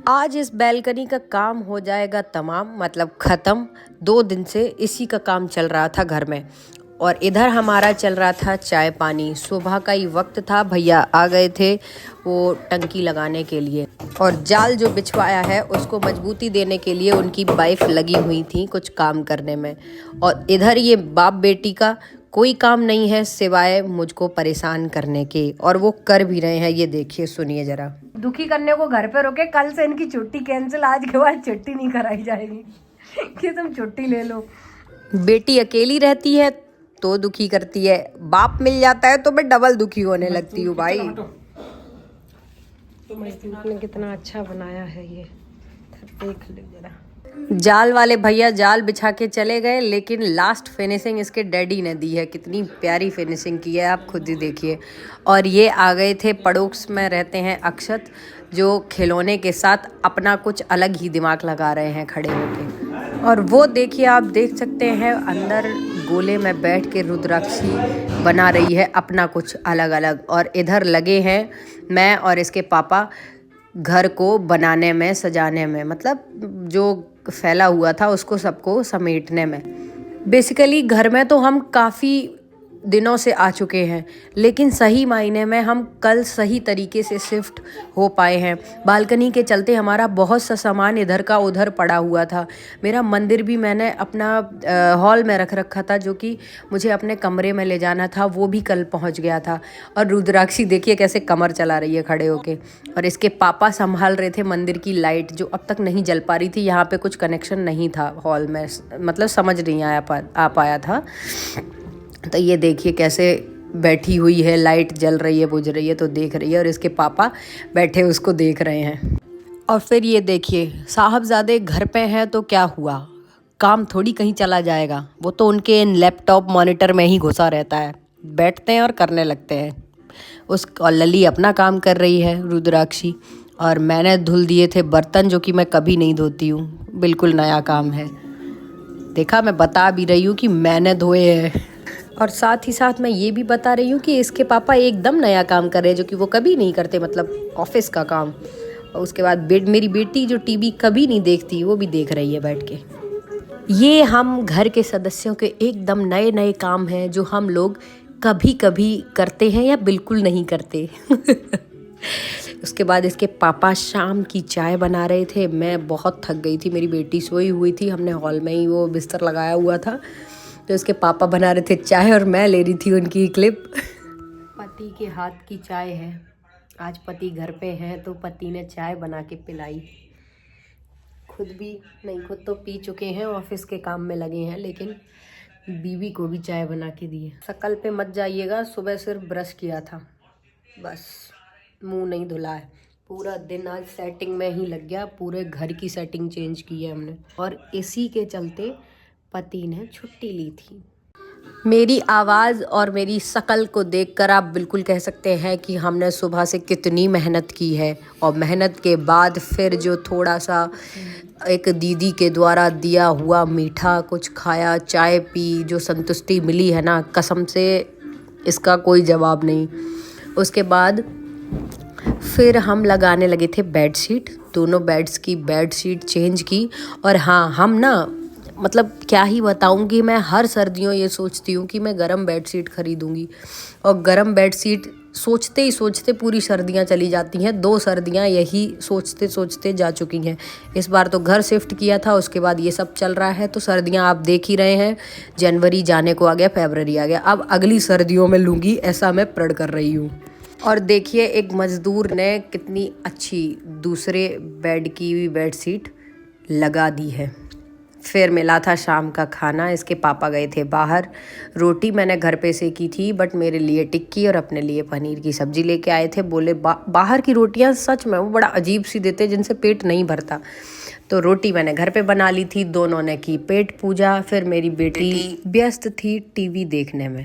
आज इस बैल्कनी का काम हो जाएगा तमाम, मतलब ख़त्म। 2 दिन से इसी का काम चल रहा था घर में, और इधर हमारा चल रहा था चाय पानी। सुबह का ही वक्त था, भैया आ गए थे वो टंकी लगाने के लिए, और जाल जो बिछवाया है उसको मजबूती देने के लिए उनकी वाइफ लगी हुई थी कुछ काम करने में। और इधर ये बाप बेटी का कोई काम नहीं है सिवाय मुझको परेशान करने के, और वो कर भी रहे हैं। ये देखिए, सुनिए जरा। दुखी करने को घर पे रोके, कल से इनकी छुट्टी कैंसिल, आज के बाद छुट्टी नहीं कराई जाएगी कि तुम छुट्टी ले लो। बेटी अकेली रहती है तो दुखी करती है, बाप मिल जाता है तो मैं डबल दुखी होने लगती हूँ भाई। मजदूर ने कितना अच्छा बनाया है ये, देख लो जरा। जाल वाले भैया जाल बिछा के चले गए, लेकिन लास्ट फिनिशिंग इसके डैडी ने दी है। कितनी प्यारी फिनिशिंग की है, आप खुद ही देखिए। और ये आ गए थे, पड़ोस में रहते हैं अक्षत, जो खिलौने के साथ अपना कुछ अलग ही दिमाग लगा रहे हैं खड़े होके। और वो देखिए, आप देख सकते हैं अंदर गोले में बैठ के रुद्राक्षी बना रही है अपना कुछ अलग अलग। और इधर लगे हैं मैं और इसके पापा घर को बनाने में, सजाने में, मतलब जो फैला हुआ था उसको सबको समेटने में। बेसिकली घर में तो हम काफ़ी दिनों से आ चुके हैं, लेकिन सही मायने में हम कल सही तरीके से शिफ्ट हो पाए हैं। बालकनी के चलते हमारा बहुत सा सामान इधर का उधर पड़ा हुआ था। मेरा मंदिर भी मैंने अपना हॉल में रख रखा था, जो कि मुझे अपने कमरे में ले जाना था, वो भी कल पहुंच गया था। और रुद्राक्षी देखिए कैसे कमर चला रही है खड़े होके। और इसके पापा संभाल रहे थे मंदिर की लाइट, जो अब तक नहीं जल पा रही थी। यहाँ पे कुछ कनेक्शन नहीं था हॉल में, मतलब समझ नहीं आ पाया था। तो ये देखिए कैसे बैठी हुई है, लाइट जल रही है, बुझ रही है तो देख रही है, और इसके पापा बैठे उसको देख रहे हैं। और फिर ये देखिए, साहबजादे घर पे हैं तो क्या हुआ, काम थोड़ी कहीं चला जाएगा। वो तो उनके लैपटॉप मॉनिटर में ही घुसा रहता है, बैठते हैं और करने लगते हैं। और लली अपना काम कर रही है, रुद्राक्षी। और मैंने धुल दिए थे बर्तन, जो कि मैं कभी नहीं धोती हूँ, बिल्कुल नया काम है। देखा, मैं बता भी रही हूँ कि मैंने धोए हैं। और साथ ही साथ मैं ये भी बता रही हूँ कि इसके पापा एकदम नया काम कर रहे हैं, जो कि वो कभी नहीं करते, मतलब ऑफिस का काम। और उसके बाद मेरी बेटी जो टीवी कभी नहीं देखती, वो भी देख रही है बैठ के। ये हम घर के सदस्यों के एकदम नए नए काम हैं, जो हम लोग कभी कभी करते हैं या बिल्कुल नहीं करते। उसके बाद इसके पापा शाम की चाय बना रहे थे। मैं बहुत थक गई थी, मेरी बेटी सोई हुई थी, हमने हॉल में ही वो बिस्तर लगाया हुआ था। तो इसके पापा बना रहे थे चाय और मैं ले रही थी उनकी क्लिप। पति के हाथ की चाय है, आज पति घर पे हैं तो पति ने चाय बना के पिलाई। खुद भी नहीं, खुद तो पी चुके हैं, ऑफिस के काम में लगे हैं, लेकिन बीवी को भी चाय बना के दी है। शक्ल पे मत जाइएगा, सुबह सिर्फ ब्रश किया था बस, मुंह नहीं धुला है। पूरा दिन आज सेटिंग में ही लग गया, पूरे घर की सेटिंग चेंज की है हमने। और इसी के चलते पति ने छुट्टी ली थी। मेरी आवाज़ और मेरी शक्ल को देखकर आप बिल्कुल कह सकते हैं कि हमने सुबह से कितनी मेहनत की है। और मेहनत के बाद फिर जो थोड़ा सा एक दीदी के द्वारा दिया हुआ मीठा कुछ खाया, चाय पी, जो संतुष्टि मिली है ना, कसम से इसका कोई जवाब नहीं। उसके बाद फिर हम लगाने लगे थे बेडशीट, दोनों बेड्स की बेडशीट चेंज की। और हाँ, हम ना, मतलब क्या ही बताऊंगी, मैं हर सर्दियों ये सोचती हूँ कि मैं गरम बेडशीट खरीदूंगी। और गरम बेडशीट सोचते ही सोचते पूरी सर्दियाँ चली जाती हैं। 2 सर्दियाँ यही सोचते सोचते जा चुकी हैं। इस बार तो घर शिफ्ट किया था, उसके बाद ये सब चल रहा है, तो सर्दियाँ आप देख ही रहे हैं। जनवरी जाने को आ गया, फरवरी आ गया, अब अगली सर्दियों में लूँगी, ऐसा मैं प्रण कर रही हूँ। और देखिए, एक मज़दूर ने कितनी अच्छी दूसरे बेड की भी बेडशीट लगा दी है। फिर मिला था शाम का खाना, इसके पापा गए थे बाहर। रोटी मैंने घर पे सेकी थी, बट मेरे लिए टिक्की और अपने लिए पनीर की सब्ज़ी लेके आए थे। बोले बाहर की रोटियां सच में वो बड़ा अजीब सी देते, जिनसे पेट नहीं भरता। तो रोटी मैंने घर पे बना ली थी, दोनों ने की पेट पूजा। फिर मेरी बेटी व्यस्त थी टीवी देखने में।